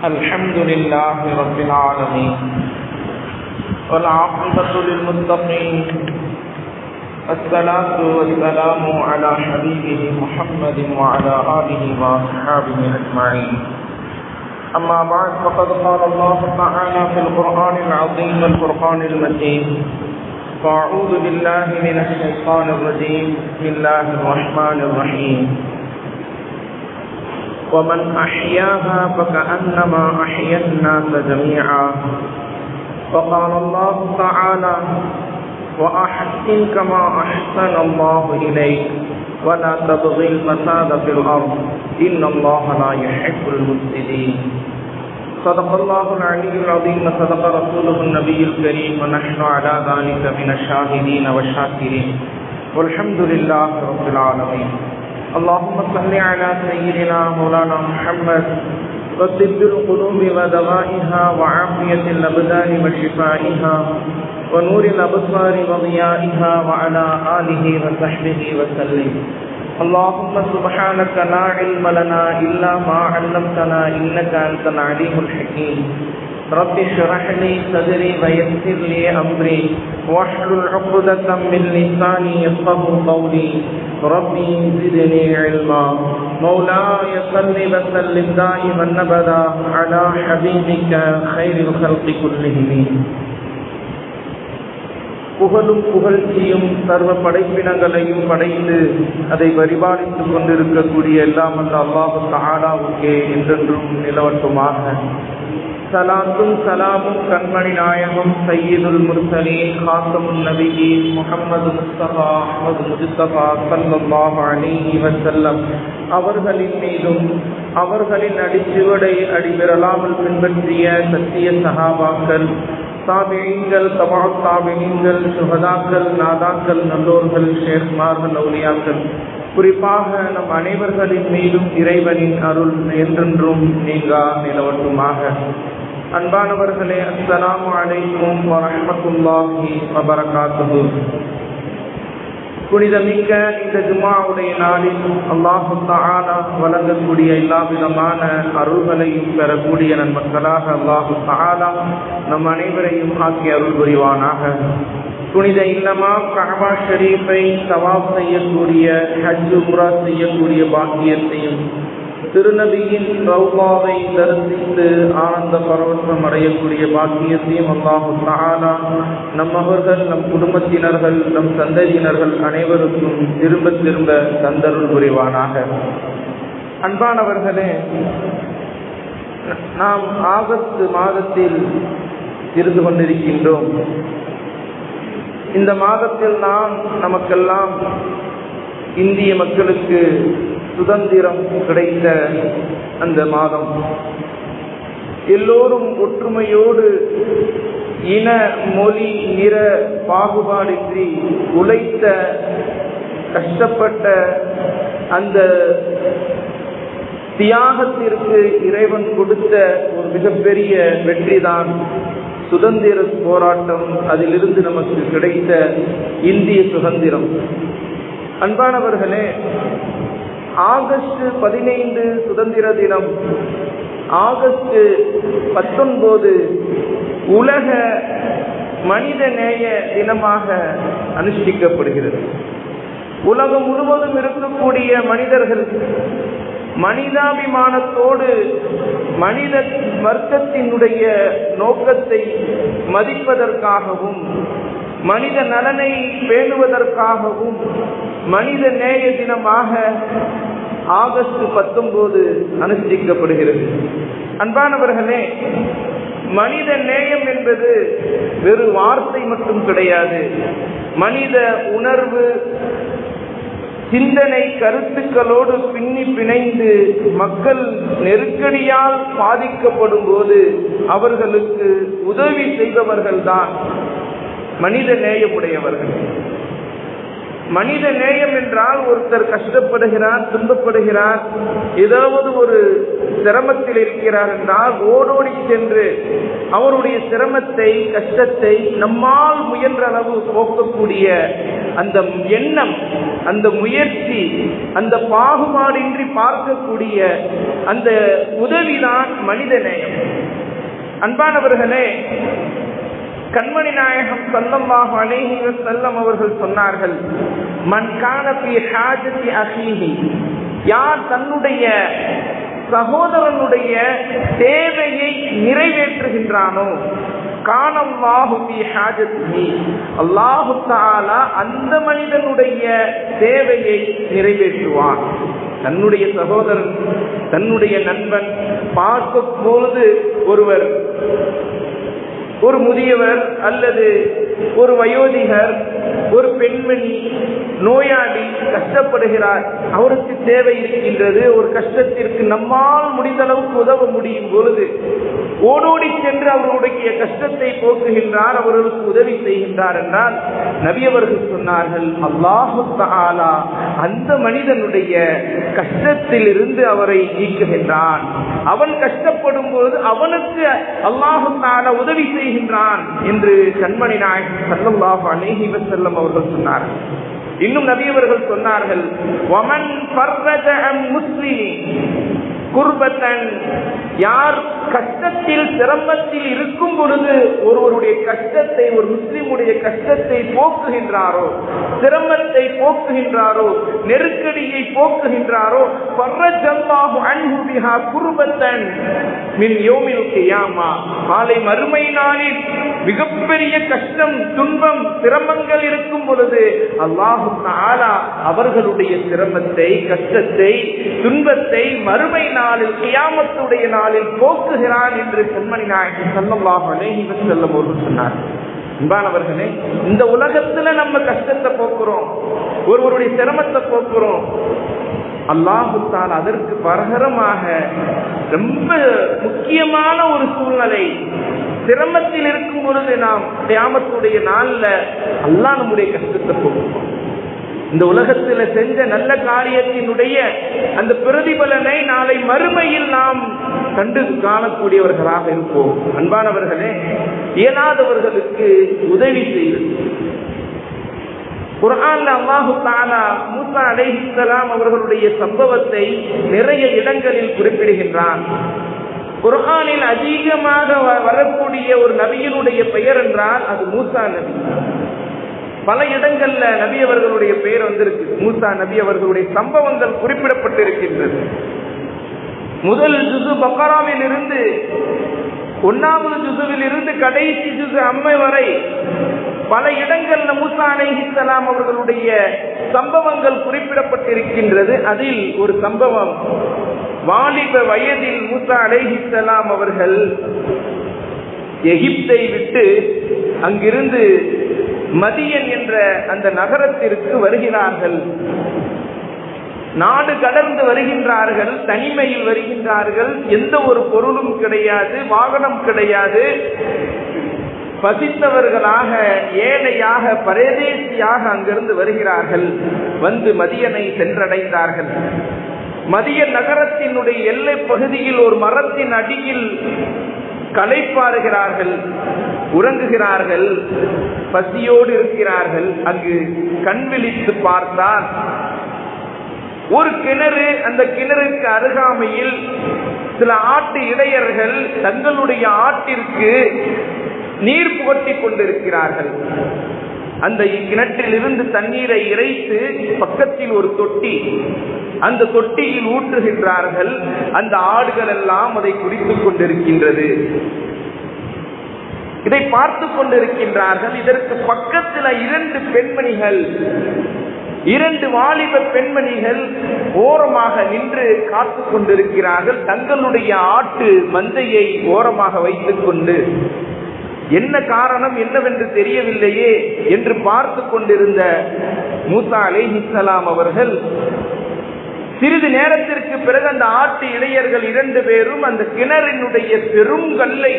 الحمد لله رب العالمين والعاقبة للمتقين الصلاة والسلام على حبيبه محمد وعلى آله وصحبه أجمعين. أما بعد فقد قال الله تعالى في القرآن العظيم والفرقان المجيد: فأعوذ بالله من الشيطان الرجيم. بسم الله الرحمن الرحيم. ومن أحياها فكأنما أحيا الناس جميعا. وقال الله تعالى: وأحسن كما أحسن الله إليك ولا تبغي الفساد في الأرض إن الله لا يحب المفسدين. صدق الله العلي العظيم وصدق رسوله النبي الكريم ونحن على ذلك من الشاهدين والشاكرين والحمد لله رب العالمين. اللهم صل على سيدنا مولانا محمد وطب القلوب ودوائها وعافية الأبدان وشفائها ونور الأبصار وضيائها وعلى آله وصحبه وسلم. اللهم سبحانك لا علم لنا إلا ما علمتنا إنك أنت العليم الحكيم. رب اشرح لي صدري ويسر لي أمري واحلل عقدة من لساني يفقهوا قولي. ربي زدني علما. مولاي صل وسلم دائما أبدا على حبيبك خير الخلق كلهم. புகழும் புகழ்ச்சியும் சர்வ படைப்பினங்களையும் படைத்து அதை பரிபாலித்துக் கொண்டிருக்கக்கூடிய எல்லாம் அந்த அல்லாஹ் தஆலாவுக்கே என்றென்றும் நிலவட்டுமாக. சலாத்தும் சலாமும் கண்மணி நாயகம் சய்யிதுல் முர்சலீன் காத்தமுன் நபியீன் முஹம்மது முஸ்தபா அஹ்மது முஜ்தபா ஸல்லல்லாஹு அலைஹி வஸல்லம் அவர்களின் மீதும் அவர்களின் அடிச்சுவடை அடிபெறலாமல் பின்பற்றிய சத்திய சஹாபாக்கள், தாபிஈன்கள், தபஅத் தாபிஈன்கள், சுஹதாக்கள், நாதாக்கள், நல்லோர்கள், ஷேக்மார்கள், அவுலியாக்கள், குறிப்பாக நம் அனைவர்களின் மீதும் இறைவனின் அருள் என்றென்றும் நீங்கா நிலவட்டுமாக. அன்பானவர்களே, அஸ்ஸலாமு அலைக்கும் வரஹ்மத்துல்லாஹி வபரகாத்துஹு. புனிதமிக்க இந்த ஜும்ஆவுடைய நாளில் அல்லாஹ் தஆலா வழங்கக்கூடிய எல்லா விதமான அருள்களையும் பெறக்கூடிய நன்மக்களாக அல்லாஹ் தஆலா நம் அனைவரையும் ஆக்கி அருள் புரிவானாக. புனித இல்லமா கஅபா ஷரீஃபை தவாப் செய்யக்கூடிய, ஹஜ் உம்ரா செய்யக்கூடிய பாக்கியத்தையும், திருநபியின் ரௌலாவை தரிசித்து ஆனந்த பரவசம் அடையக்கூடிய பாக்கியத்தையும் அல்லாஹ் தஆலா நம்மவர்கள், நம் குடும்பத்தினர்கள், நம் சந்ததியினர்கள் அனைவருக்கும் திரும்ப திரும்ப தந்தருள் புரிவானாக. அன்பானவர்களே, நாம் ஆகஸ்ட் மாதத்தில் இருந்து கொண்டிருக்கின்றோம். இந்த மாதத்தில் நமக்கெல்லாம் இந்திய மக்களுக்கு சுதந்திரம் கிடைத்த அந்த மாதம். எல்லோரும் ஒற்றுமையோடு இன, மொழி, நிற பாகுபாடின்றி உழைத்த, கஷ்டப்பட்ட அந்த தியாகத்திற்கு இறைவன் கொடுத்த ஒரு மிகப்பெரிய வெற்றிதான் சுதந்திர போராட்டம். அதிலிருந்து நமக்கு கிடைத்த இந்திய சுதந்திரம். அன்பானவர்களே, ஆகஸ்ட் 15 சுதந்திர தினம், ஆகஸ்ட் 19 உலக மனித நேய தினமாக அனுஷ்டிக்கப்படுகிறது. உலகம் முழுவதும் இருக்கக்கூடிய மனிதர்கள் மனிதாபிமானத்தோடு மனித வர்க்கத்தினுடைய நோக்கத்தை மதிப்பதற்காகவும், மனித நலனை பேணுவதற்காகவும் மனித நேய தினமாக ஆகஸ்ட் 19 அனுஷ்டிக்கப்படுகிறது. அன்பானவர்களே, மனித நேயம் என்பது வெறு வார்த்தை மட்டும் கிடையாது. மனித உணர்வு, சிந்தனை, கருத்துக்களோடு பின்னி பிணைந்து மக்கள் நெருக்கடியால் பாதிக்கப்படும் போது அவர்களுக்கு உதவி செய்பவர்கள்தான் மனித நேயமுடையவர்கள். மனித நேயம் என்றால் ஒருத்தர் கஷ்டப்படுகிறார், துன்பப்படுகிறார், ஏதாவது ஒரு சிரமத்தில் இருக்கிறார் என்றால் ஓடோடி சென்று அவருடைய சிரமத்தை, கஷ்டத்தை நம்மால் முயன்ற அளவு போக்கக்கூடிய அந்த எண்ணம், அந்த முயற்சி, அந்த பாகுபாடின்றி பார்க்கக்கூடிய அந்த உதவிதான் மனிதநேயம். அன்பானவர்களே, கண்மணி நாயகம் ஸல்லல்லாஹு அலைஹி வஸல்லம் அவர்கள் சொன்னார்கள், மன் கான ஃபீ ஹாஜத்தி அஹீஹி, யார் தன்னுடைய சகோதரனுடைய தேவையை நிறைவேற்றுகின்றானோ, கான அல்லாஹு ஃபீ ஹாஜத்திஹி, அல்லாஹு தஆலா அந்த மனிதனுடைய தேவையை நிறைவேற்றுவான். தன்னுடைய சகோதரன், தன்னுடைய நண்பன் பார்க்கும் பொழுது ஒருவர், ஒரு முதியவர் அல்லது ஒரு வயோதிகர், ஒரு பெண்மணி நோயாளி கஷ்டப்படுகிறார், அவருக்கு தேவை இருக்கின்றது, ஒரு கஷ்டத்திற்கு நம்மால் முடிந்த அளவுக்கு உதவ முடியும் பொழுது ஓடோடி சென்று அவருடைய கஷ்டத்தை போக்குகின்றார், அவர்களுக்கு உதவி செய்கின்றார் என்றால் நபி அவர்கள் சொன்னார்கள், அல்லாஹு தஆலா அந்த மனிதனுடைய கஷ்டத்தில் இருந்து அவரை நீக்குகின்றான். அவன் கஷ்டப்படும் பொழுது அவனுக்கு அல்லாஹு தஆலா உதவி செய்கின்றான் என்று கண்மணி நாயகம் ஸல்லல்லாஹு அலைஹி வஸல்லம் அவர்கள் சொன்னார்கள். இன்னும் நபி அவர்கள் சொன்னார்கள், வமன் ஃபர்ரஜ அன் முஸ்லிமின் குர்பத்தன், யார் கஷ்டத்தில் சிரமத்தில் இருக்கும் பொழுது ஒருவருடைய கஷ்டத்தை, ஒரு முஸ்லிமுடைய கஷ்டத்தை போக்குகின்றாரோ, சிரமத்தை போக்குகின்றாரோ, நெருக்கடியை போக்குகின்றாரோ, ஃபர்ரஜல்லாஹு அன்ஹு பிஹா குர்பத்தன் மின் யௌமில் கியாமா, நாளை மறுமை நாளில் மிகப்பெரிய கஷ்டம், துன்பம், சிரமங்கள் இருக்கும் பொழுது அல்லாஹு தஆலா அவர்களுடைய சிரமத்தை, கஷ்டத்தை, துன்பத்தை மறுமை நாளில், கியாமத்துடைய நாளில் போக்குகிறான் என்று கண்மணி நாயகம் ஸல்லல்லாஹு அலைஹி வஸல்லம் அவர்கள் சொன்னார். அன்பானவர்களே, இந்த உலகத்துல நம்ம கஷ்டத்தை போக்குறோம், ஒருவருடைய சிரமத்தை போக்குறோம், அல்லாஹு தஆலா அதற்கு பகரமாக ரொம்ப முக்கியமான ஒரு சூழ்நிலை, சிரமத்தில் இருக்கும் பொழுது நாம் கியாமத்துடைய நாள்ல அல்லாஹ் நம்முடைய கஷ்டத்தை போக்குவோம். இந்த உலகத்தில் செஞ்ச நல்ல காரியத்தினுடைய அந்த பிரதிபலனை நாளை மறுமையில் நாம் கண்டு காணக்கூடியவர்களாக இருப்போம். அன்பானவர்களே, இயலாதவர்களுக்கு உதவி செய்வது. குர்ஆன்ல அல்லாஹு தஆலா மூஸா அலைஹிஸ்ஸலாம் அவர்களுடைய சம்பவத்தை நிறைய இடங்களில் குறிப்பிடுகின்றான். குர்ஆனில் அதிகமாக வரக்கூடிய ஒரு நபியினுடைய பெயர் என்றால் அது மூஸா நபி. பல இடங்கள்ல நபி அவர்களுடைய பெயர் வந்திருக்கு. மூஸா நபி அவர்களுடைய சம்பவங்கள் குறிப்பிடப்பட்டிருக்கின்றது. முதல் ஜுஸு பக்ராவில் இருந்து 1வது ஜுஸுவில் இருந்து கடைசி ஜுஸு அம்மை வரை பல இடங்கள்ல மூஸா அலைஹிஸ்ஸலாம் அவர்களுடைய சம்பவங்கள் குறிப்பிடப்பட்டிருக்கின்றது. அதில் ஒரு சம்பவம், வாலிப வயதில் மூஸா அலைஹிஸ்ஸலாம் அவர்கள் எகிப்தை விட்டு அங்கிருந்து மதியன் என்ற அந்த நகரத்திற்கு வருகிறார்கள். நாடு கடந்து வருகின்றார்கள், தனிமையில் வருகின்றார்கள், எந்த ஒரு பொருளும் கிடையாது, வாகனம் கிடையாது, பசித்தவர்களாக, ஏழையாக, பரதேசியாக அங்கிருந்து வருகிறார்கள். வந்து மதியனை சென்றடைந்தார்கள். மதியன் நகரத்தினுடைய எல்லை பகுதியில் ஒரு மரத்தின் அடியில் களைப்பாறுகிறார்கள், உறங்குகிறார்கள், பசியோடு இருக்கிறார்கள். அங்கு கண் விழித்து பார்த்தால் ஒரு கிணறு, அந்த கிணறுக்கு அருகாமையில் சில ஆட்டு இடையர்கள் தங்களுடைய ஆட்டிற்கு நீர் புகட்டி கொண்டிருக்கிறார்கள். அந்த கிணற்றிலிருந்து தண்ணீரை இறைத்து பக்கத்தில் ஒரு தொட்டி, அந்த தொட்டியில் ஊற்றுகின்றார்கள். அந்த ஆடுகள் எல்லாம் அதை குடித்துக் கொண்டிருக்கின்றது. இதை பார்த்து கொண்டிருக்கின்றார்கள். இதற்கு பக்கத்தில் 2 பெண்மணிகள், 2 வாலிப பெண்மணிகள் ஓரமாக நின்று காத்து கொண்டிருக்கிறார்கள். தங்களுடைய ஆட்டு மந்தையை ஓரமாக வைத்துக் கொண்டு, என்ன காரணம் என்னவென்று தெரியவில்லையே என்று பார்த்து கொண்டிருந்த மூஸா அலைஹிஸ்ஸலாம் அவர்கள் சிறிது நேரத்திற்கு பிறகு அந்த ஆட்டு இடையர்கள் 2 பேரும் அந்த கிணறினுடைய பெரும் கல்லை,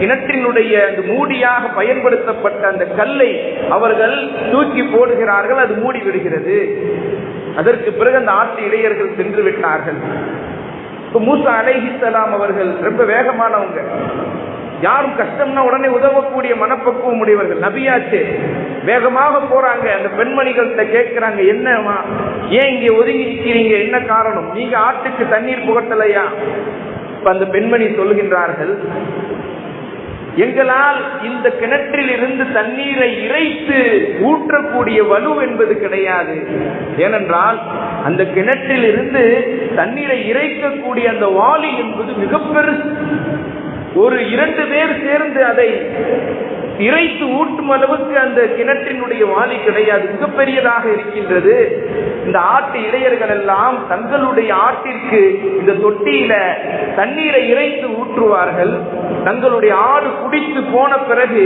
கிணற்றினுடைய அந்த மூடியாக பயன்படுத்தப்பட்ட அந்த கல்லை அவர்கள் தூக்கி போடுகிறார்கள். அது மூடி விடுகிறது. அதற்கு பிறகு அந்த ஆட்டு இடையர்கள் சென்று விட்டார்கள். மூஸா அலைஹிஸ்ஸலாம் அவர்கள் ரொம்ப வேகமானவங்க, யாரும் கஷ்டம்னா உடனே உதவக்கூடிய மனப்பக்குவம் உடையவர்கள். நபியாச்சு வேகமாக போறாங்க. அந்த பெண்மணிகள்கிட்ட கேட்கிறாங்க, என்னமா ஏன் இங்கே ஒதுங்கி நிற்கிறீங்க, என்ன காரணம், நீங்க ஆட்டுக்கு தண்ணீர் புகட்டலையா? அந்த பெண்மணி சொல்லுகின்றார்கள், எங்களால் இந்த கிணற்றில் இருந்து தண்ணீரை இறைத்து ஊற்றக்கூடிய வலு என்பது கிடையாது. ஏனென்றால் அந்த கிணற்றில் இருந்து தண்ணீரை இறைக்கக்கூடிய அந்த வாளி என்பது மிக பெருசு. ஒரு 2 பேர் சேர்ந்து அதை இறைத்து ஊட்டும் அளவுக்கு அந்த கிணற்றினுடைய வாளி கிடையாது, மிகப்பெரியதாக இருக்கின்றது. இந்த ஆட்டு இளையர்கள் எல்லாம் தங்களுடைய ஆட்டிற்கு இந்த தொட்டியில தண்ணீரை இறைத்து ஊற்றுவார்கள். தங்களுடைய ஆடு குடித்து போன பிறகு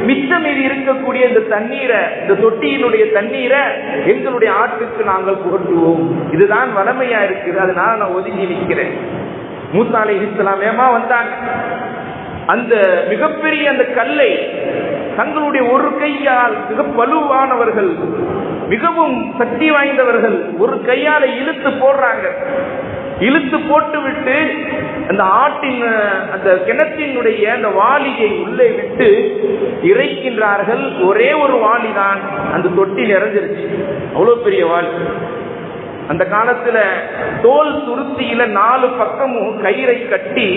மிச்சம் மீது இருக்கக்கூடிய இந்த தண்ணீரை, இந்த தொட்டியினுடைய தண்ணீரை எங்களுடைய ஆட்டுக்கு நாங்கள் புகட்டுவோம். இதுதான் வளமையா இருக்குது. அதனால நான் ஒதுங்கி நிற்கிறேன். மூசா அலைஹிஸ்ஸலாம் ஏமா வந்தாங்க. அந்த மிகப்பெரிய அந்த கல்லை தங்களுடைய ஒரு கையால், மிக வலுவானவர்கள், மிகவும் சக்தி வாய்ந்தவர்கள், ஒரு கையால இழுத்து போடுறாங்க. இழுத்து போட்டு விட்டு அந்த ஆட்டின் அந்த கிணற்றினுடைய அந்த வாளியை உள்ளே விட்டு இறைக்கின்றார்கள். ஒரே ஒரு வாளி தான் அந்த தொட்டி நிறைஞ்சிருச்சு. அவ்வளவு பெரிய வாளி. அந்த காலத்துல தோல் சுருத்தியில 4 பக்கமும் கயிறை கட்டி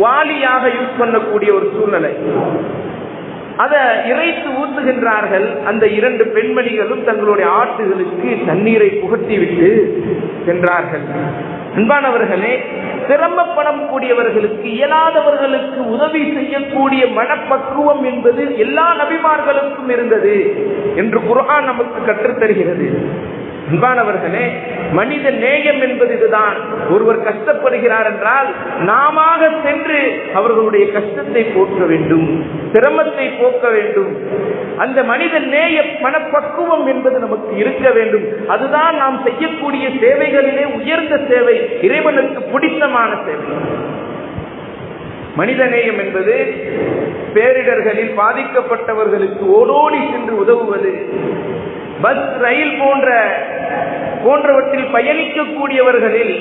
வாளியாக யூஸ் பண்ணக்கூடிய ஒரு சூழ்நிலை. அதை இறைத்து ஊற்றுகின்றார்கள். அந்த 2 பெண்மணிகளும் தங்களுடைய ஆட்டுகளுக்கு தண்ணீரை புகட்டி விட்டு சென்றார்கள். அன்பானவர்களே, சிரமப்படக்கூடியவர்களுக்கு, இயலாதவர்களுக்கு உதவி செய்யக்கூடிய மனப்பக்குவம் என்பது எல்லா நபிமார்களுக்கும் இருந்தது என்று குர்ஆன் நமக்கு கற்றுத்தருகிறது. அன்பானவர்களே, மனித நேயம் என்பது இதுதான். ஒருவர் கஷ்டப்படுகிறார் என்றால் நாம சென்று அவர்களுடைய கஷ்டத்தை போக்க வேண்டும், சிரமத்தை போக்க வேண்டும். அந்த மனித நேய மனப்பக்குவம் என்பது நமக்கு இருக்க வேண்டும். அதுதான் நாம் செய்யக்கூடிய சேவைகளிலே உயர்ந்த சேவை, இறைவனுக்கு பிடித்தமான சேவை. மனித நேயம் என்பது பேரிடர்களில் பாதிக்கப்பட்டவர்களுக்கு ஓடோடி சென்று உதவுவது, பஸ் ரயில் போன்றவற்றில் பயணிக்கக்கூடியவர்களில்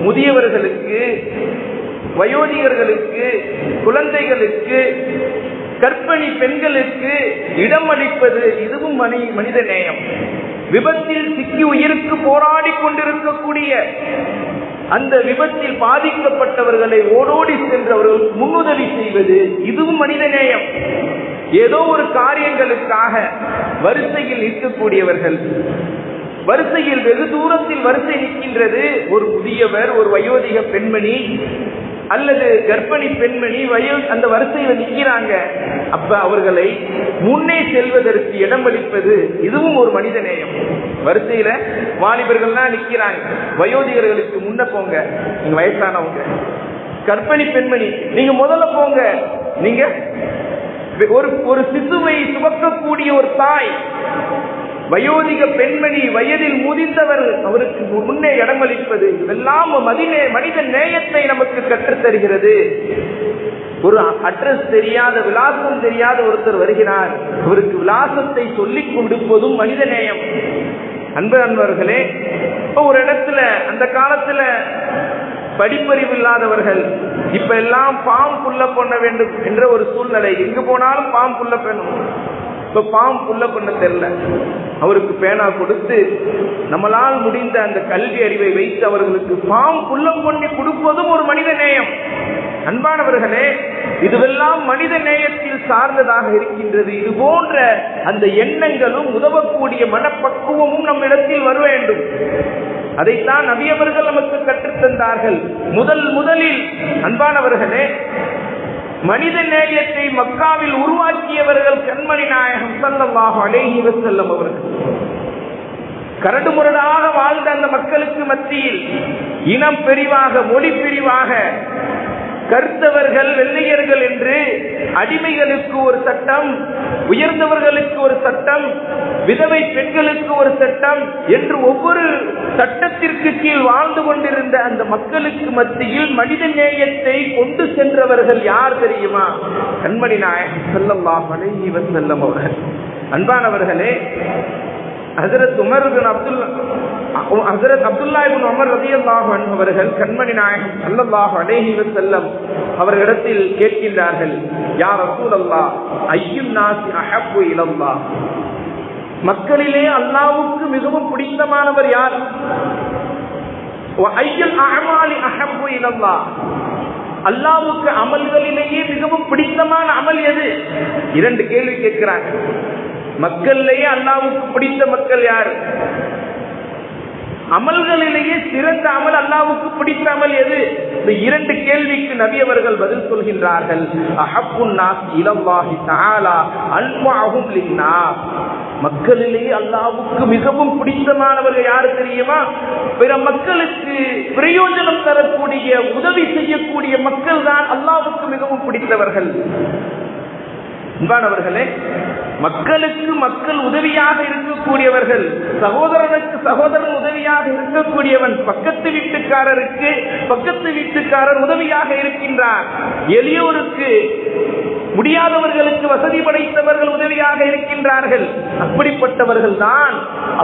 முதியவர்களுக்கு, வயோதிகர்களுக்கு, குழந்தைகளுக்கு, கர்ப்பிணி பெண்களுக்கு இடம் அளிப்பது, இதுவும் மனித நேயம். விபத்தில் சிக்கி உயிருக்கு போராடி கொண்டிருக்கக்கூடிய அந்த விபத்தில் பாதிக்கப்பட்டவர்களை ஓடோடி சென்று அவர்களுக்கு முன்னுதவி செய்வது, இதுவும் மனித நேயம். ஏதோ ஒரு காரியங்களுக்காக வரிசையில் நிற்கக்கூடியவர்கள், வரிசையில் வெகு தூரத்தில் வரிசை நிற்கின்றது. ஒரு முதியவர், ஒரு வயோதிக பெண்மணி அல்லது கர்ப்பிணி பெண்மணி அந்த வரிசையில் நிற்கிறாங்க. அப்ப அவர்களை முன்னே செல்வதற்கு இடம் அளிப்பது, இதுவும் ஒரு மனித நேயம். வரிசையில வாலிபர்கள்லாம் நிற்கிறாங்க, வயோதிகர்களுக்கு முன்ன போங்க, நீங்க வயசானவங்க. கர்ப்பிணி பெண்மணி, நீங்க முதல்ல போங்க. நீங்க ஒரு சிசுவை சுமக்கக்கூடிய ஒரு தாய், வயோதிக பெண்மணி, வயதில் முதிர்ந்தவர், அவருக்கு முன்னே இடமளிப்பது, இதெல்லாம் மனித நேயத்தை நமக்கு கற்றுத்தருகிறது. ஒரு அட்ரஸ் தெரியாத, விலாசம் தெரியாத ஒருத்தர் வருகிறார், அவருக்கு விலாசத்தை சொல்லிக் கொடுப்பதும் மனித நேயம். அன்பர்களே, ஒரு இடத்துல அந்த காலத்துல படிப்பறிவு இல்லாதவர்கள், இப்ப எல்லாம் ஃபார்ம் புல்ல பண்ண வேண்டும் என்ற ஒரு சூழ்நிலை. எங்கு போனாலும் ஃபார்ம் புல்ல பண்ணணும். இப்ப ஃபார்ம் புல்ல பண்ண தெரியல, அவருக்கு பேனா கொடுத்து நம்மளால் முடிந்த அந்த கல்வி அறிவை வைத்து அவர்களுக்கு ஃபார்ம் புல்ல பண்ணி கொடுப்பதும் ஒரு மனித நேயம். அன்பானவர்களே, இதுவெல்லாம் மனித நேயத்தில் சார்ந்ததாக இருக்கின்றது. இது போன்ற அந்த எண்ணங்களும் உதவக்கூடிய மனப்பக்குவமும் நம்மிடத்தில் வர வேண்டும். அதைத்தான் நபி அவர்கள் நமக்கு கற்றுத்தந்தார்கள். முதலில் அன்பானவர்களே, மனித நேயத்தை மக்காவில் உருவாக்கியவர்கள் கண்மணி நாயகம் ஸல்லல்லாஹு அலைஹி வஸல்லம் அவர்கள். கரடுமுரடாக வாழ்ந்த அந்த மக்களுக்கு மத்தியில் இனம் பிரிவாக, மொழி பிரிவாக, கருத்தவர்கள் வெள்ளையர்கள் என்று அடிமைகளுக்கு ஒரு சட்டம், உயர்ந்தவர்களுக்கு ஒரு சட்டம், விதவை பெண்களுக்கு ஒரு சட்டம் என்று ஒவ்வொரு சட்டத்திற்கு கீழ் வாழ்ந்து கொண்டிருந்த அந்த மக்களுக்கு மத்தியில் மனித நேயத்தை கொண்டு சென்றவர்கள் யார் தெரியுமா? கண்மணி நாயகம் ஸல்லல்லாஹு அலைஹி வஸல்லம் அவர்கள். அன்பானவர்களே, ஹஜ்ரத் உமர் பின் அப்துல் ஹஜ்ரத் அப்துல்லா இப்னு உமர் ரலியல்லாஹு அன்ஹு அவர்கள் கண்மணி நாயகம் ஸல்லல்லாஹு அலைஹி வஸல்லம் அவர்களிடத்தில் கேட்கின்றார்கள், யா ரசூலல்லாஹ், அய்யுன் நாஸி அஹப்பு இலல்லாஹ், மக்களிலே அல்லாஹ்வுக்கு மிகவும் பிடித்தமானவர் யார்? வ அய்யுல் அஅமாலி அஹப்பு இலல்லாஹ், அல்லாஹ்வுக்கு அமல்களிலேயே மிகவும் பிடித்தமான அமல் எது? இரண்டு கேள்வி கேட்கிறாங்க. மக்களிலேயே அல்லாஹ்வுக்கு பிடித்த மக்கள் யார்? அமல்களிலேயே சிறந்த அமல் அல்லாஹ்வுக்கு பிடித்த அமல் எது? இந்த இரண்டு கேள்விக்கு நபி அவர்கள் பதில் சொல்கின்றார்கள், அஹப்புன் நாஸ் இலல்லாஹி தஆலா அன்ஃபஅஹும் லின்னாஸ், மக்களிலேயே அல்லாஹ்வுக்கு மிகவும் பிடித்தமானவர்கள் யாரு தெரியுமா? பிற மக்களுக்கு பிரயோஜனம் தரக்கூடிய, உதவி செய்யக்கூடிய மக்கள் தான் அல்லாஹ்வுக்கு மிகவும் பிடித்தவர்கள். அன்பானவர்களே, மக்களுக்கு மக்கள் உதவியாக இருக்கக்கூடியவர்கள், சகோதரனுக்கு சகோதரன் உதவியாக இருக்கக்கூடியவன், பக்கத்து வீட்டுக்காரருக்கு பக்கத்து வீட்டுக்காரர் உதவியாக இருக்கின்றார், எளியோருக்கு முடியாதவர்களுக்கு வசதி படைத்தவர்கள் உதவியாக இருக்கின்றார்கள். அப்படிப்பட்டவர்கள் தான்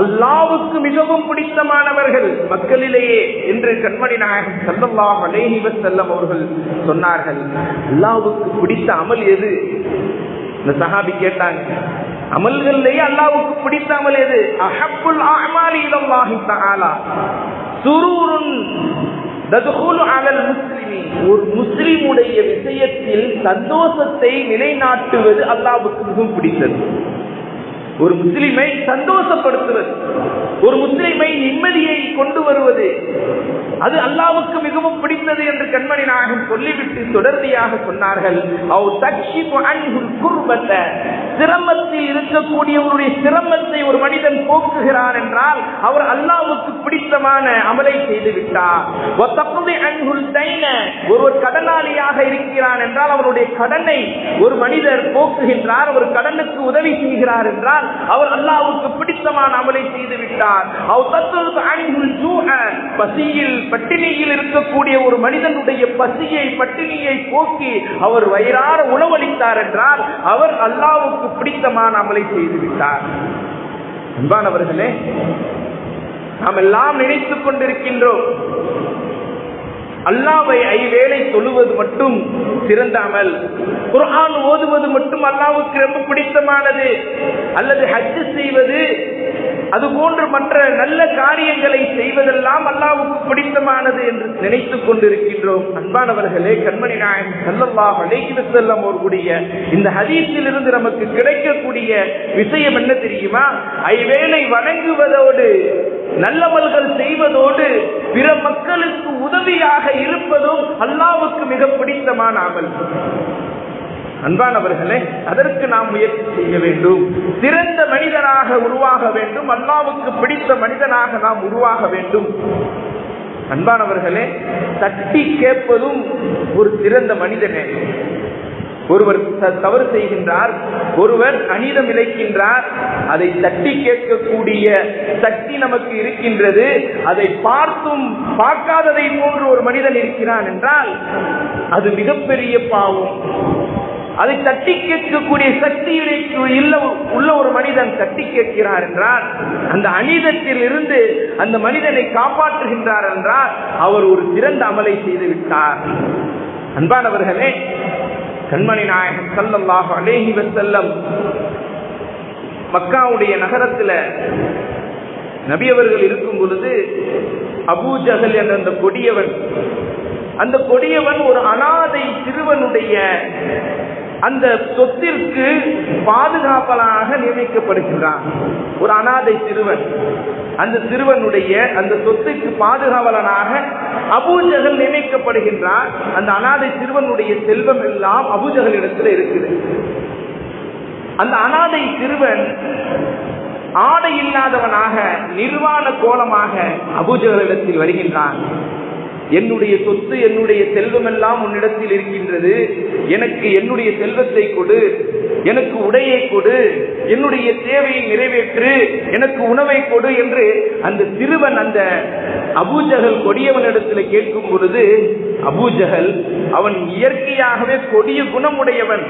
அல்லாஹ்வுக்கு மிகவும் பிடித்தமானவர்கள் மக்களிலேயே என்று கண்மணி நாயகம் ஸல்லல்லாஹு அலைஹி வஸல்லம் அவர்கள் சொன்னார்கள். அல்லாஹ்வுக்கு பிடித்த அமல் எது? இந்த சஹாபி கேட்டாங்க, அமல்களிலேயே அல்லாஹ்வுக்கு பிடித்த அமல் எது? அஹப்புல் அஅமாலி இலல்லாஹி தஆலா சுரூருன் ததுகுலு அலல் முஸ்லிமி, ஒரு முஸ்லிமுடைய விஷயத்தில் சந்தோஷத்தை நிலைநாட்டுவது அல்லாஹ்வுக்கு மிகவும் பிடித்தது. ஒரு முஸ்லிமை சந்தோஷப்படுத்துவது, ஒரு முஸ்லிமை நிம்மதியை கொண்டு வருவது, அது அல்லாஹ்வுக்கு மிகவும் பிடித்தது என்று கண்மணி நாயகம் சொல்லிவிட்டு தொடர்ச்சியாக சொன்னார்கள், சிரமத்தில் இருக்கக்கூடியவருடைய சிரமத்தை ஒரு மனிதன் போக்குகிறார் என்றால் அவர் அல்லாஹ்வுக்கு பிடித்தமான அமலை செய்து விட்டார். ஒருவர் கடனாளியாக இருக்கிறார் என்றால் அவருடைய கடனை ஒரு மனிதர் போக்குகின்றார், ஒரு கடனுக்கு உதவி செய்கிறார் என்றால் அவர் அல்லாஹ்வுக்கு பிடித்தமான அமலை செய்து விட்டார். பசியில் பட்டினியில் இருக்கக்கூடிய ஒரு மனிதனுடைய பசியை பட்டினியை போக்கி அவர் வயிறார உணவளித்தார் என்றால் அவர் அல்லாஹ்வுக்கு பிடித்தமான அமலை செய்து விட்டார். அன்பானவர்களே, நாம் எல்லாம் நினைத்துக் கொண்டிருக்கின்றோம், அல்லாஹ்வை ஐவேளை தொழுவது மட்டும் சிறந்த அமல், குர்ஆன் ஓதுவது மட்டும் அல்லாஹ்வுக்கு ரொம்ப பிடித்தமானது, அல்லது ஹஜ் செய்வது, அது போன்ற மற்ற நல்ல காரியங்களை செய்வதெல்லாம் அல்லாஹ்வுக்கு பிடித்தமானது என்று நினைத்துக் கொண்டிருக்கின்றோம். அன்பானவர்களே, கண்மணி நாயகம் ஸல்லல்லாஹு அலைஹி வஸல்லம் அவர்களுடைய இந்த ஹதீஸில் இருந்து நமக்கு கிடைக்கக்கூடிய விஷயம் என்ன தெரியுமா? ஐவேளை வணங்குவதோடு நல்லவர்கள் செய்வதோடு பிற மக்களுக்கு உதவியாக இருப்பதும் அல்லாஹ்வுக்கு மிக பிடித்தமான அமல். அன்பானவர்களே, அதற்கு நாம் முயற்சி செய்ய வேண்டும். சிறந்த மனிதனாக உருவாக வேண்டும், அல்லாஹ்வுக்கு பிடித்த மனிதனாக நாம் உருவாக வேண்டும். அன்பானவர்களே, தட்டி கேட்பதும் ஒரு சிறந்த மனிதனே. ஒருவர் தவறு செய்கின்றார், ஒருவர் அநீதம் இழைக்கின்றார், அதை தட்டி கேட்கக்கூடிய சக்தி நமக்கு இருக்கின்றது. அதை பார்த்தும் பார்க்காததை போன்று ஒரு மனிதன் இருக்கிறான் என்றால் அது மிகப்பெரிய பாவம். அதை தட்டி கேட்கக்கூடிய சக்தி உள்ள ஒரு மனிதன் தட்டி கேட்கிறார் என்றால் அந்த அநீதத்தில் இருந்து அந்த மனிதனை காப்பாற்றுகின்றார் என்றால் அவர் ஒரு சிறந்த அமலை செய்து விட்டார். அன்பானவர்களே, கண்மணி நாயகம் ஸல்லல்லாஹு அலைஹி வஸல்லம் மக்காவுடைய நகரத்தில் நபி அவர்கள் இருக்கும் பொழுது அபூ ஜஹல் என்ற அந்த கொடியவன் ஒரு அனாதை சிறுவனுடைய அந்த சொத்திற்கு பாதுகாப்பாளராக நியமிக்கப்படுகின்றான். ஒரு அனாதை சிறுவன், அந்த சிறுவனுடைய அந்த சொத்துக்கு பாதுகாவலனாக அபூ ஜஹல் நியமிக்கப்படுகின்றான். அந்த அனாதை சிறுவனுடைய செல்வம் எல்லாம் அபூ ஜஹல் இடத்துல இருக்குது. அந்த அனாதை சிறுவன் ஆடை இல்லாதவனாக நிர்வாண கோலமாக அபூ ஜஹல் இடத்தில் வருகின்றான். என்னுடைய சொத்து என்னுடைய செல்வம் எல்லாம் உன்னிடத்தில் இருக்கின்றது, எனக்கு என்னுடைய செல்வத்தை கொடு, எனக்கு உடையை கொடு, என்னுடைய தேவையை நிறைவேற்று, எனக்கு உணவை கொடு என்று அந்த சிறுவன் அந்த அபூ ஜஹல் கொடியவனிடத்தில் கேட்கும் பொழுது அபூ ஜஹல் அவன் இயற்கையாகவே கொடிய குணமுடையவன்.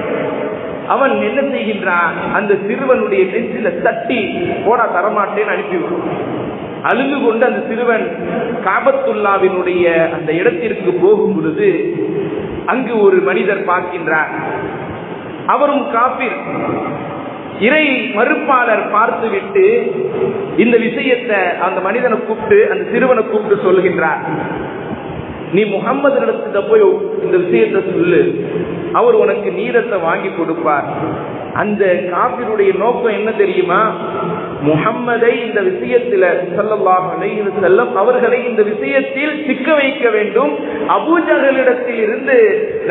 அவன் என்ன செய்கின்றான்? அந்த சிறுவனுடைய நெஞ்சில தட்டி போடா தரமாட்டேன்னு அனுப்பிவிடும். அழுது கொண்டு அந்த சிறுவன் காபத்துல்லாவினுடைய அந்த இடத்திற்கு போகும் பொழுது அங்கு ஒரு மனிதர் பார்க்கின்றார். அவரும் காபிர், இறை மறுப்பாளர். பார்த்துவிட்டு இந்த விஷயத்தை அந்த மனிதனை கூப்பிட்டு, அந்த சிறுவனை கூப்பிட்டு சொல்கின்றார், நீ முகம்மது இடத்துல போய் இந்த விஷயத்தை சொல்லு, அவர் உனக்கு நீரத்தை வாங்கி கொடுப்பார். அந்த காபிருடைய நோக்கம் என்ன தெரியுமா? முஹம்மதை இந்த விஷயத்தில் ஸல்லல்லாஹு அலைஹி வஸல்லம் அவர்களை இந்த விஷயத்தில் சிக்க வைக்க வேண்டும், அபூஜஹலிடத்தில் இருந்து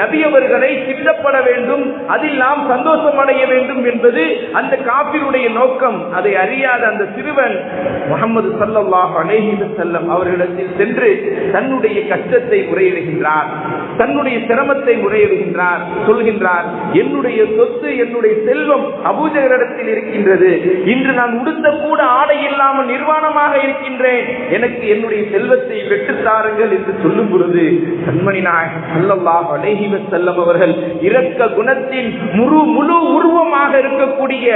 நபி அவர்களை திட்டப்பட வேண்டும், அதில் நாம் சந்தோஷம் அடைய வேண்டும் என்பது அந்த காபிருடைய நோக்கம். அதை அறியாத அந்த சிறுவன் முஹம்மது ஸல்லல்லாஹு அலைஹி வஸல்லம் அவர்களிடத்தில் சென்று தன்னுடைய கஷ்டத்தை முறையிடுகின்றார், தன்னுடைய சிரமத்தை முறையிடுகின்றார். சொல்கின்றார், என்னுடைய சொத்து, என்னுடைய செல்வம் அபூஜஹலிடத்தில் இருக்கின்றது, இன்று நான் உடுத்த கூட ஆடை இல்லாமல் நிர்வாணமாக இருக்கின்றேன், எனக்கு என்னுடைய செல்வத்தை வெட்டுத்தாருங்கள் என்று சொல்லும் பொழுது கண்மணி நாயகம் ஸல்லல்லாஹு அலைஹி வஸல்லம் அவர்கள் இரக்க குணத்தின் முழு உருவமாக இருக்கக்கூடிய,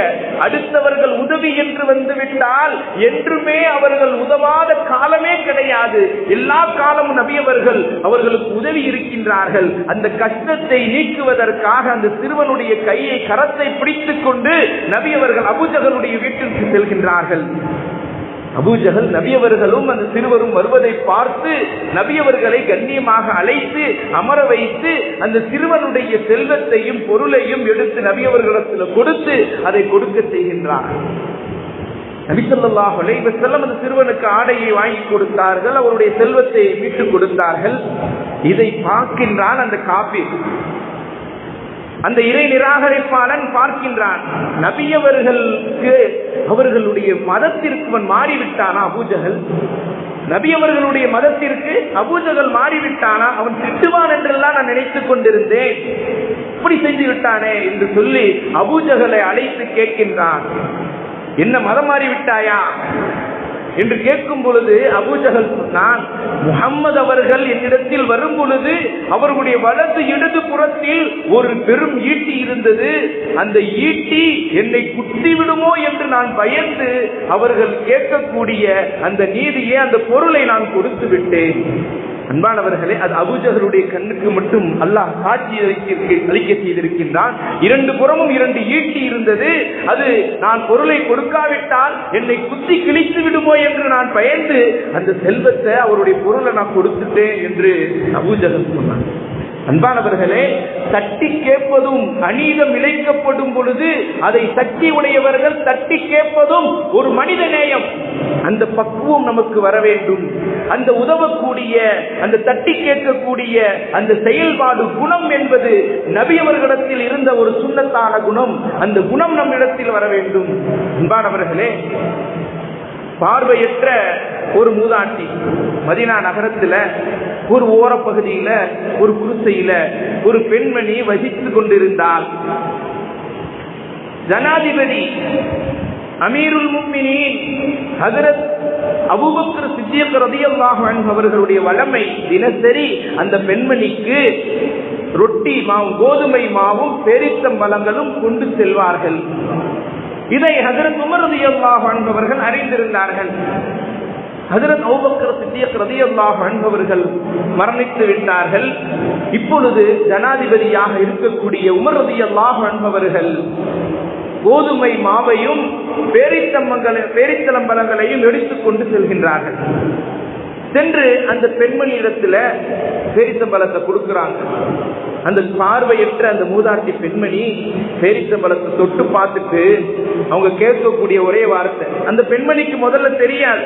அடுத்தவர்கள் உதவி என்று வந்துவிட்டால் என்றுமே அவர்கள் உதவாத காலமே கிடையாது, எல்லா காலமும் நபி அவர்கள் அவர்களுக்கு உதவி இருக்கின்றார்கள். அந்த கஷ்டத்தை நீக்குவதற்காக அந்த சிறுவனுடைய கையை, கரத்தை பிடித்துக் கொண்டு நபி அவர்கள் அபூஜஹலுடைய வீட்டிற்கு செல்கின்றார்கள். அபூஜஹல் நபி அவர்களும் அந்த சிறுவரும் வருவதை பார்த்து நபி அவர்களை கண்ணியமாக அழைத்து அமர வைத்து அந்த சிறுவனுடைய செல்வத்தையும் பொருளையும் எடுத்து நபி அவர்களிடத்தில் கொடுத்து அதை கொடுக்க செய்கின்றார். நபி ஸல்லல்லாஹு அலைஹி வஸல்லம் அந்த சிறுவனுக்கு ஆடையை வாங்கி கொடுத்தார்கள், அவருடைய செல்வத்தை மீட்டுக் கொடுத்தார்கள். இதை பார்க்கின்றான் அந்த காபீர், அந்த இறை நிராகரிப்பாளன் பார்க்கின்றான். நபியவர்களுக்கு அவர்களுடைய மதத்திற்கு மாறிவிட்டானா அபூஜஹல்? நபி அவர்களுடைய மதத்திற்கு அபூஜஹல் மாறிவிட்டானா? அவன் திட்டுவான் என்றெல்லாம் நான் நினைத்துக் கொண்டிருந்தேன், இப்படி செஞ்சு விட்டானே என்று சொல்லி அபூஜஹலை அழைத்து கேட்கின்றான், என்ன மதம் மாறிவிட்டாயா என்று கேட்கும் பொழுது அபூஜஹல் சொன்னான், முஹம்மது அவர்கள் என்னிடத்தில் வரும் பொழுது அவர்களுடைய வலது இடது புறத்தில் ஒரு பெரும் ஈட்டி இருந்தது, அந்த ஈட்டி என்னை குத்தி விடுமோ என்று நான் பயந்து அவர்கள் கேட்கக்கூடிய அந்த நீதியை, அந்த பொருளை நான் கொடுத்து விட்டேன். அன்பானவர்களே, அது அபூஜஹலுடைய கண்ணுக்கு மட்டும் அல்லாஹ் காட்சி அளிக்க செய்திருக்கின்றான். இரண்டு புறமும் இரண்டு ஈட்டி இருந்தது, அது நான் பொருளை கொடுக்காவிட்டால் என்னை குத்தி கிழித்து விடுமோ என்று நான் பயந்து அந்த செல்வத்தை, அவருடைய பொருளை நான் கொடுத்துட்டேன் என்று அபூஜஹல் சொன்னான். அன்பானவர்களே, தட்டி கேட்பதும் அநீதம் இழைக்கப்படும் பொழுது அதை சக்தி உடையவர்கள் தட்டி கேட்பதும் ஒரு மனித நேயம். அந்த பக்குவம் நமக்கு வர வேண்டும். அந்த உதவக்கூடிய, அந்த தட்டி கேட்கக்கூடிய அந்த செயல்பாடு, குணம் என்பது நபி அவர்களிடத்தில் இருந்த ஒரு சுன்னத்தான குணம். அந்த குணம் நம்மிடத்தில் வர வேண்டும். அன்பானவர்களே, பார்வையற்ற ஒரு மூதாட்டி மதீனா நகரத்தில் ஒரு ஓரப்பகுதியில ஒரு குடிசையில ஒரு பெண்மணி வசித்துக் கொண்டிருந்தால், ஜனாதிபதி அமீருல் முஃமினீன் ஹஜ்ரத் அபூபக்கர் சித்திக் ரலியல்லாஹு அன்ஹு அவர்களுடைய வளமை, தினசரி அந்த பெண்மணிக்கு ரொட்டி மாவும், கோதுமை மாவும், பேரித்தம்பழங்களும் கொண்டு செல்வார்கள். இதை ஹஜ்ரத் உமர் ரலியல்லாஹு அன்ஹு அவர்கள் அறிந்திருந்தார்கள். ஹஜ்ரத் அபூபக்கர் சித்திக் ரலியல்லாஹு அன்ஹு அவர்கள் மரணித்து விட்டார்கள். இப்பொழுது ஜனாதிபதியாக இருக்கக்கூடிய உமர் ரலியல்லாஹு அன்ஹு அவர்கள் கோதுமை மாவையும் பேரித்தம்பழங்களையும் எடுத்துக்கொண்டு செல்கின்றார்கள். சென்று அந்த பெண்மணியிடத்துல பேரித்தம்பழத்தை கொடுக்கிறாங்க. அந்த பார்வையற்ற அந்த மூதாட்டி பெண்மணி பேரித்தம்பழத்தை தொட்டு பார்த்துட்டு அவங்க கேட்கக்கூடிய ஒரே வார்த்தை, அந்த பெண்மணிக்கு முதல்ல தெரியாது.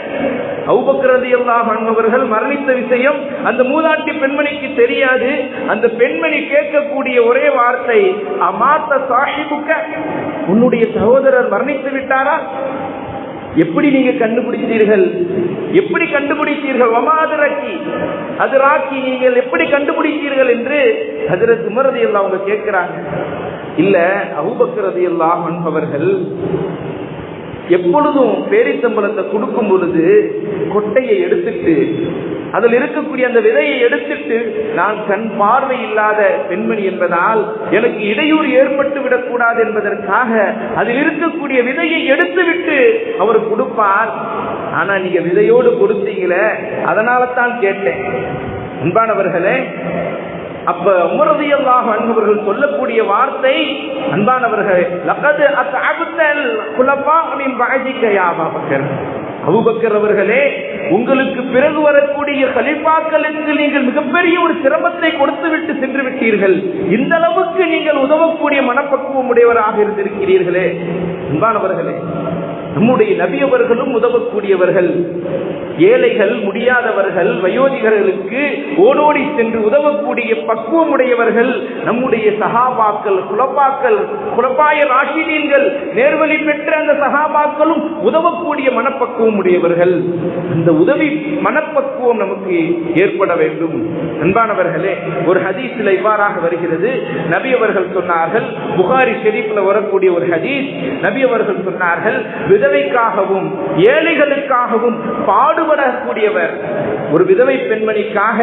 அபூபக்கர் ரலியல்லாஹு அன்ஹு அவர்கள் மரணித்த விஷயம் அந்த மூதாட்டி பெண்மணிக்கு தெரியாது. அந்த பெண்மணி கேட்கக்கூடிய ஒரே வார்த்தை, அமாத்த சாஹிபுக்க, உன்னுடைய சகோதரர் மரணித்து விட்டாரா? எப்படி நீங்க கண்டுபிடித்தீர்கள்? எப்படி கண்டுபிடித்தீர்கள்? வமாதரக்கி, அது ராக்கி, நீங்கள் எப்படி கண்டுபிடித்தீர்கள் என்று ஹஜ்ரத் உமர் ரலியல்லாஹு அவங்க கேட்கிறாங்க. இல்ல, அபூபக்கர் ரலியல்லாஹு அன்ஹு அவர்கள் எப்பொழுதும் பேரித்தம்பழத்தை கொடுக்கும் பொழுது கொட்டையை எடுத்துட்டு அதில் இருக்கக்கூடிய அந்த விதையை எடுத்துட்டு, நான் கண் பார்வை இல்லாத பெண்மணி என்பதால் எனக்கு இடையூறு ஏற்பட்டு விடக்கூடாது என்பதற்காக அதில் இருக்கக்கூடிய விதையை எடுத்துவிட்டு அவர் கொடுப்பார். ஆனா நீங்க விதையோடு கொடுத்தீங்களே, அதனால தான் கேட்டேன். அன்பானவர்களே, அப்ப உமர் ரலியல்லாஹு அன்ஹு அவர்கள் சொல்லக்கூடிய வார்த்தை, அன்பானவர்களே, லகத் அத்அபதல் குலஃபா மின் பஅதிக யா அபூபக்கர், அபூபக்கர் அவர்களே, உங்களுக்கு பிறகு வரக்கூடிய கலீஃபாக்களுக்கு நீங்கள் மிகப்பெரிய ஒரு சிரமத்தை கொடுத்து விட்டு சென்று விட்டீர்கள். இந்த அளவுக்கு நீங்கள் உதவக்கூடிய மனப்பக்குவம் உடையவராக இருந்திருக்கிறீர்களே. அன்பானவர்களே, நம்முடைய நபி அவர்களும் உதவக்கூடியவர்கள். ஏழைகள், முடியாதவர்கள், வயோதிகர்களுக்கு ஓடோடி சென்று உதவக்கூடிய பக்குவம் உடையவர்கள் நம்முடைய சஹாபாக்கள், குலபாய ராஷிதீன்கள், நேர்வழி பெற்ற அந்த சஹாபாக்களும் உதவக்கூடிய மனப்பக்குவம் உடையவர்கள். அந்த உதவி மனப்பக்குவம் நமக்கு ஏற்பட வேண்டும். அன்பானவர்களே, ஒரு ஹதீஸில் இவ்வாறாக வருகிறது. நபி அவர்கள் சொன்னார்கள், புகாரி ஷெரீஃப்ல வரக்கூடிய ஒரு ஹதீஸ், நபி அவர்கள் சொன்னார்கள், விதவைக்காகவும் ஏழைகளுக்காகவும் பாடுபடக்கூடியவர். ஒரு விதவை பெண்மணிக்காக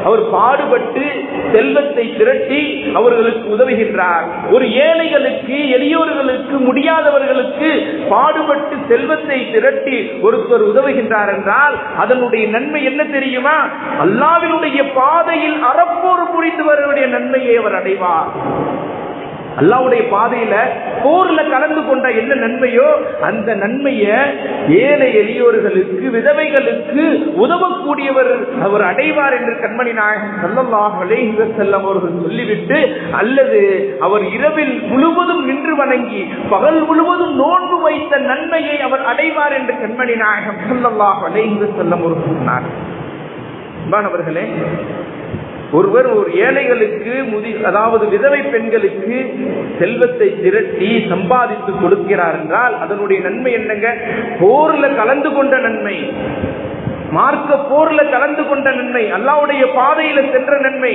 அவர் பாடுபட்டு செல்வத்தை திரட்டி அவர்களுக்கு உதவுகின்றார். ஒரு ஏழைகளுக்கு, எளியோர்களுக்கு, முடியாதவர்களுக்கு பாடுபட்டு செல்வத்தை திரட்டி ஒருவர் உதவுகின்றார் என்றால் அதனுடைய நன்மை என்ன தெரியுமா? அல்லாஹ்வினுடைய பாதையில் அறப்போர் புரிந்தவருடைய நன்மையை அவர் அடைவார். அல்லாஹ்வுடைய பாதையில போர்ல கலந்து கொண்ட என்ன நன்மையோ அந்த நன்மையை ஏழை எளியோர்களுக்கு, விதவைகளுக்கு உதவக்கூடியவர் அவர் அடைவார் என்று கண்மணி நாயகம் ஸல்லல்லாஹு அலைஹி வஸல்லம் அவர்கள் சொல்லிவிட்டு, அல்லது அவர் இரவில் முழுவதும் நின்று வணங்கி பகல் முழுவதும் நோன்பு வைத்த நன்மையை அவர் அடைவார் என்று கண்மணி நாயகம் ஸல்லல்லாஹு அலைஹி வஸல்லம் அவர்கள் சொன்னார். மாணவர்களே, ஒருவர் ஒரு ஏழைகளுக்கு, அதாவது விதவை பெண்களுக்கு செல்வத்தை திரட்டி சம்பாதித்து கொடுக்கிறார் என்றால் அதனுடைய நன்மை என்னங்க? போர்ல கலந்து கொண்ட நன்மை, மார்க்க போர்ல கலந்து கொண்ட நன்மை, அல்லாஹ்வுடைய பாதையில சென்ற நன்மை,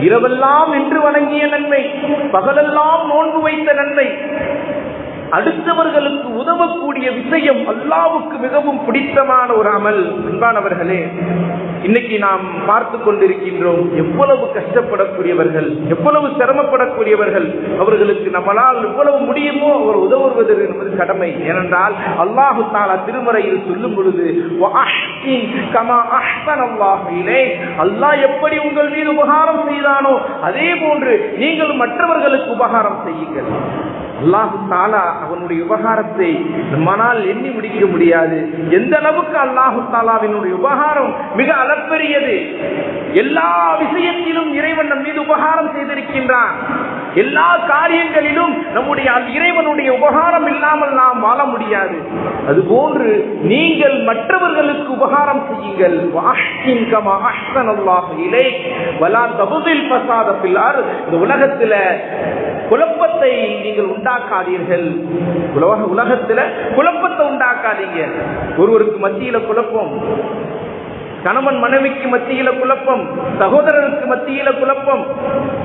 இரவெல்லாம் நின்று வணங்கிய நன்மை, பகலெல்லாம் நோன்பு வைத்த நன்மை, அடுத்தவர்களுக்கு உதவக்கூடிய விஷயம் அல்லாஹ்வுக்கு மிகவும் பிடித்தமான ஒரு அமல். அன்பானவர்களே, இன்னைக்கு நாம் பார்த்து கொண்டிருக்கின்றோம் எவ்வளவு கஷ்டப்படக்கூடியவர்கள், எவ்வளவு சிரமப்படக்கூடியவர்கள். அவர்களுக்கு நம்மளால் எவ்வளவு முடியுமோ அவர் உதவுவது என்பது கடமை. ஏனென்றால் அல்லாஹு தஆலா திருமறையில் சொல்லும் பொழுது, அல்லாஹ் எப்படி உங்கள் மீது உபகாரம் செய்தானோ அதே போன்று நீங்கள் மற்றவர்களுக்கு உபகாரம் செய்யுங்கள். அல்லாஹு தஆலா அவனுடைய உபகாரத்தை நம்மால் எண்ணி முடிக்க முடியாது. எந்த அளவுக்கு அல்லாஹு தஆலாவினுடைய உபகாரம் மிக அளப்பெரியது. எல்லா விஷயத்திலும் இறைவன் நம் மீது உபகாரம் செய்திருக்கின்றான். எல்லா காரியங்களிலும் நம்முடைய இறைவனுடைய உபகாரம் இல்லாமல் நாம் வாழ முடியாது. அதுபோன்று நீங்கள் மற்றவர்களுக்கு உபகாரம் செய்யுங்கள். இந்த உலகத்தில் குழப்பத்தை நீங்கள் உண்டாக்காதீர்கள். உலகத்துல குழப்பத்தை உண்டாக்காதீங்க. ஒருவருக்கு மத்தியில குழப்பம், கணவன் மனைவிக்கு மத்தியில குழப்பம், சகோதரருக்கு மத்தியில குழப்பம்,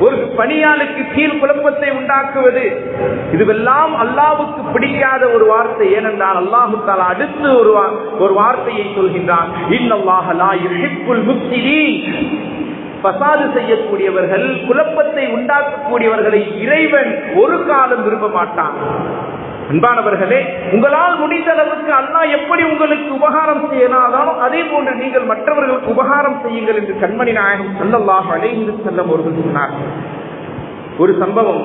ஒரு பணியாளுக்கு கீழ் குழப்பத்தை உண்டாக்குவது, இதுவெல்லாம் அல்லாஹ்வுக்கு பிடிக்காத ஒரு வார்த்தை. ஏனென்றால் அல்லாஹு தஆலா அடுத்து ஒரு வார்த்தையை சொல்கின்றான், இன்னல்லாஹ லா யுஹிப்புல் முஃப்ஸிதீன். பசாது செய்யக்கூடியவர்கள், குழப்பத்தை உண்டாக்கக்கூடியவர்களை இறைவன் ஒரு காலம் விரும்ப மாட்டான். அன்பானவர்களே, உங்களால் முடிந்த அளவுக்கு அல்லாஹ் எப்படி உங்களுக்கு உபகாரம் செய்யலாதோ அதே போன்று நீங்கள் மற்றவர்களுக்கு உபகாரம் செய்யுங்கள் என்று கண்மணி நாயகம் ஸல்லல்லாஹு அலைஹி வஸல்லம் அவர்கள் சொன்னார். ஒரு சம்பவம்,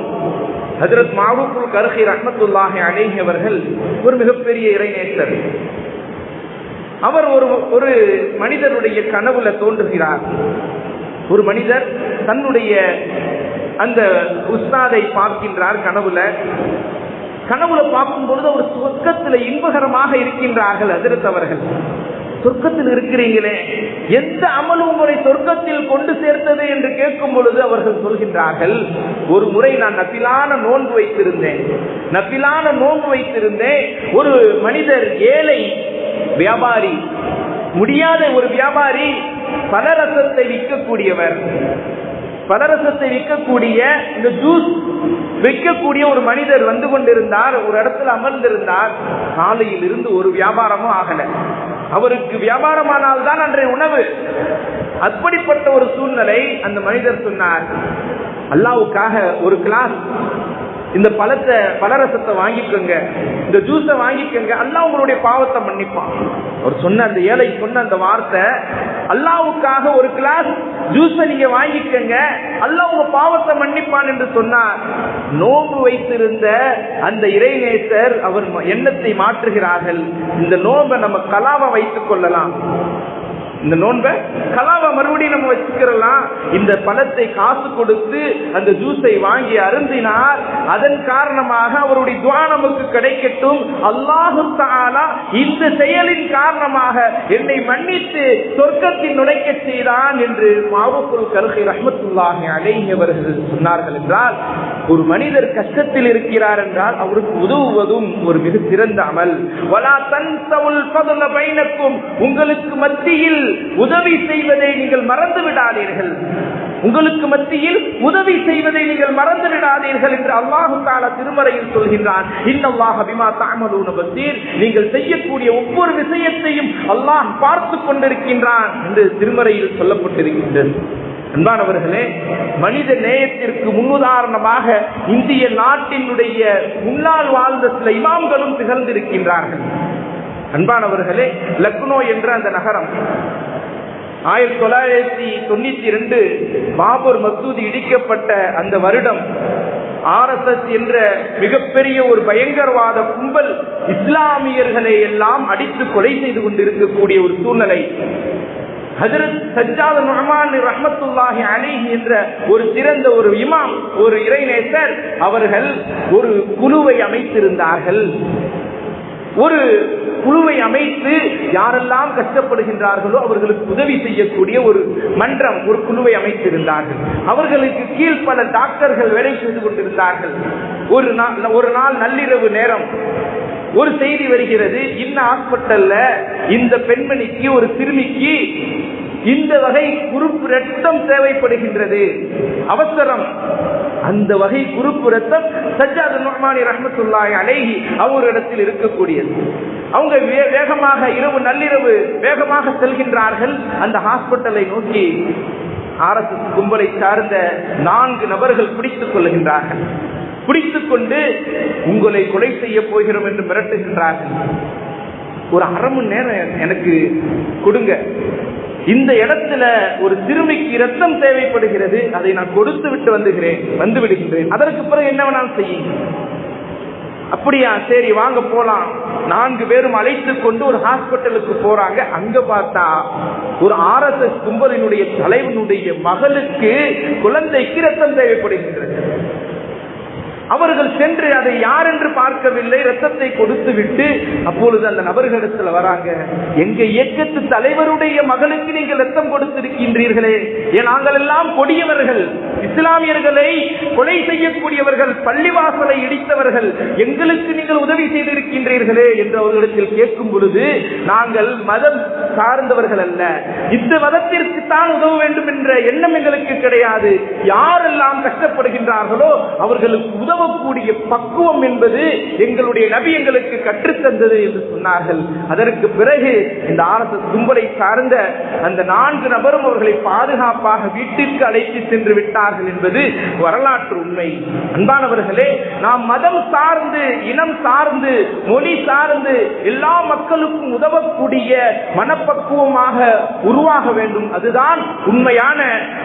ஹஜ்ரத் மாரூஃபுல் கர்ஹி ரஹ்மத்துல்லாஹி அலைஹி அவர்கள் ஒரு மிகப்பெரிய இறைநேசர். அவர் ஒரு மனிதருடைய கனவுல தோன்றுகிறார். ஒரு மனிதர் தன்னுடைய அந்த உஸ்தாதை பார்க்கின்றார் கனவுல. கனவுல பார்க்கும் பொழுது ஒரு சொர்க்கத்தில் இன்பகரமாக இருக்கின்றார்கள். ஹஜ்ரத் அவர்கள், சொர்க்கத்தில் இருக்கிறீங்களே, எந்த அமலும் உங்களை சொர்க்கத்தில் கொண்டு சேர்த்தது என்று கேட்கும் பொழுது அவர்கள் சொல்கின்றார்கள், ஒரு முறை நான் நபிலான நோன்பு வைத்திருந்தேன். ஒரு மனிதர், ஏழை வியாபாரி, முடியாத ஒரு வியாபாரி, பலரசத்தை விற்கக்கூடியவர், பலரசத்தை விற்கக்கூடிய இந்த ஜூஸ் விற்கக்கூடிய ஒரு மனிதர் வந்து கொண்டிருந்தார். ஒரு இடத்துல அமர்ந்திருந்தார். காலையில் இருந்து ஒரு வியாபாரமும் ஆகல. அவருக்கு வியாபாரமானால்தான் அன்றைய உணவு. அப்படிப்பட்ட ஒரு சூழ்நிலை அந்த மனிதர் சொன்னார், அல்லாஹ்வுக்காக ஒரு கிளாஸ் இந்த பலரசத்தை வாங்கிக்கோங்க, இந்த ஜூஸை வாங்கிக்கோங்க, அல்லாஹ் உங்களுடைய பாவத்தை மன்னிப்பான். அவர் சொன்ன அந்த ஏழை சொன்ன அந்த வார்த்தை, அல்லாஹ்வுக்காக ஒரு கிளாஸ் ஜூஸை நீங்க வாங்கிக்கோங்க, அல்லாஹ் உங்க பாவத்தை மன்னிப்பான் என்று சொன்னார். நோன்பு வைத்திருந்த அந்த இறைநேசர் அவர் எண்ணத்தை மாற்றுகிறார்கள், இந்த நோன்பை நம்ம கலாவை வைத்துக் கொள்ளலாம், இந்த நோன்பை கலாவை மறுபடியும் நம்ம வச்சுக்கிறலாம். இந்த பழத்தை காசு கொடுத்து அந்த ஜூஸை வாங்கி அருந்தினார். அதன் காரணமாக அவருடைய துஆ நமக்கு கிடைக்கட்டும், அல்லாஹ் தஆலா இந்த செயலின் காரணமாக என்னை மன்னித்து சொர்க்கத்தில் நுழைக்க செய்தான் என்று மாரூஃபுல் கர்ஹி ரஹ்மத்துல்லாஹி அலைஹி அவர்கள் சொன்னார்கள். என்றால் ஒரு மனிதர் கஷ்டத்தில் இருக்கிறார் என்றால் அவருக்கு உதவுவதும் ஒரு மிக சிறந்த அமல். வலா தன்சவுல் ஃபضل பைனக்கும், உங்களுக்கு மத்தியில் உதவி செய்வதை நீங்கள் மறந்து விடாதீர்கள், உங்களுக்கு மத்தியில் உதவி செய்வதை நீங்கள் மறந்து விடாதீர்கள் என்று அல்லாஹ் தஆலா திருமறையில் சொல்கின்றான். இன்னல்லாஹ பிமா தஅமலூன பஸீர், நீங்கள் செய்யக்கூடிய ஒவ்வொரு விஷயத்தையும் அல்லாஹ் பார்த்து கொண்டிருக்கின்றான் என்று திருமறையில் சொல்லப்பட்டிருக்கின்றது. அன்பானவர்களே, மனித நேயத்திற்கு முன்னுதாரணமாக இந்திய நாட்டினுடைய முன்னால் வாழ்ந்த சில இமாம்களும் திகழ்ந்திருக்கின்றார்கள். அன்பானவர்களே, லக்னோ என்ற அந்த நகரம் 1992 பாபர் மசூதி இடிக்கப்பட்ட அந்த வருடம் RSS என்ற மிகப்பெரிய ஒரு பயங்கரவாத கும்பல் இஸ்லாமியர்களை எல்லாம் அடித்து கொலை செய்து கொண்டிருக்கக்கூடிய ஒரு சூழ்நிலை. ஹஜ்ரத் சஜ்ஜாத் நுஅமான் ரஹ்மத்துல்லாஹி அலைஹி என்ற ஒரு சிறந்த ஒரு இமாம், ஒரு இறைநேசர், அவர்கள் ஒரு குழுவை அமைத்திருந்தார்கள். ஒரு குழுவை அமைத்து யாரெல்லாம் கஷ்டப்படுகின்றார்களோ அவர்களுக்கு உதவி செய்யக்கூடிய ஒரு மன்றம், ஒரு குழுவை அமைத்திருந்தார்கள். அவர்களுக்கு கீழ் பல டாக்டர்கள் வேலை செய்து கொண்டிருந்தார்கள். ஒரு நாள் நள்ளிரவு நேரம் ஒரு செய்தி வருகிறது, இந்த ஹாஸ்பிட்டல்ல இந்த பெண்மணிக்கு, ஒரு சிறுமிக்கு இந்த வகை குரூப் ரத்தம் தேவைப்படுகின்றது, அவசரம். அந்த வகை குரூப் ரத்தம் சஜ்ஜாத் நுஅமானி ரஹ்மத்துல்லாஹி அலைஹி அவரிடத்தில் இருக்கக்கூடியது. அவங்க வேகமாக நள்ளிரவு வேகமாக செல்கின்றார்கள் அந்த ஹாஸ்பிட்டலை நோக்கி. RSS கும்பலை சார்ந்த 4 நபர்கள் பிடித்துக் கொள்கின்றார்கள். பிடித்துக் கொண்டு உங்களை கொலை செய்ய போகிறோம் என்று மிரட்டுகின்றார்கள். ஒரு அரை மணி நேரம் எனக்கு கொடுங்க, இந்த இடத்துல ஒரு சிறுமிக்கு இரத்தம் தேவைப்படுகிறது, அதை நான் கொடுத்து விட்டு வந்து விடுகின்றேன், அதற்கு பிறகு என்ன வேணாலும் செய்யுங்க. அப்படியா, சரி வாங்க போலாம். 4 பேரும் அழைத்து கொண்டு ஒரு ஹாஸ்பிட்டலுக்கு போறாங்க. அங்க பார்த்தா ஒரு RSS கும்பலினுடைய தலைவனுடைய மகளுக்கு, குழந்தைக்கு இரத்தம் தேவைப்படுகின்றது. அவர்கள் சென்று அதை யார் என்று பார்க்கவில்லை, ரத்தத்தை கொடுத்து விட்டு அப்பொழுது அந்த நபர்களிடத்துல வராங்க, எங்க இயக்கத்து தலைவருடைய மகளுக்கு நீங்கள் ரத்தம் கொடுத்திருக்கின்றீர்களே, நாங்கள் எல்லாம் கொடியவர்கள், இஸ்லாமியர்களை கொலை செய்யக்கூடியவர்கள், பள்ளிவாசலை இடித்தவர்கள், எங்களுக்கு நீங்கள் உதவி செய்திருக்கின்றீர்களே என்று அவர்களிடத்தில் கேட்கும் பொழுது, நாங்கள் மதம் சார்ந்தவர்கள் அல்ல, இந்த மதத்திற்கு தான் உதவ வேண்டும் என்ற எண்ணம் எங்களுக்கு கிடையாது, யாரெல்லாம் கஷ்டப்படுகின்றார்களோ அவர்களுக்கு உதவக்கூடிய பக்குவம் என்பது எங்களுடைய நபி எங்களுக்கு கற்றுத்தந்தது என்று சொன்னார்கள். அதற்கு பிறகு இந்த RSS கும்பலை சார்ந்த அந்த 4 நபரும் அவர்களை பாதுகாப்பாக வீட்டிற்கு அழைத்து சென்று விட்டார்கள் என்பது வரலாற்று உண்மை. அன்பானவர்களே, நாம் மதம் சார்ந்து, இனம் சார்ந்து, மொழி சார்ந்து எல்லா மக்களுக்கும் உதவக்கூடிய மனப்பக்குவமாக உருவாக வேண்டும். அதுதான் உண்மையான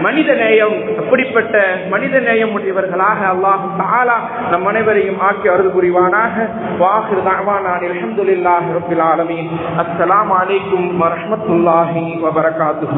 மனித நேயம். அப்படிப்பட்ட மனித நேயம் உடையவர்களாக அல்லாஹ் தஆலா நம் அனைவரையும் ஆக்கி அருள் புரிவானாக. வாஹிர் தஅவானா அல்ஹம்துலில்லாஹி ரப்பில் ஆலமீன். அஸ்ஸலாமு அலைக்கும் வ ரஹ்மத்துல்லாஹி வ பரகாத்துஹு.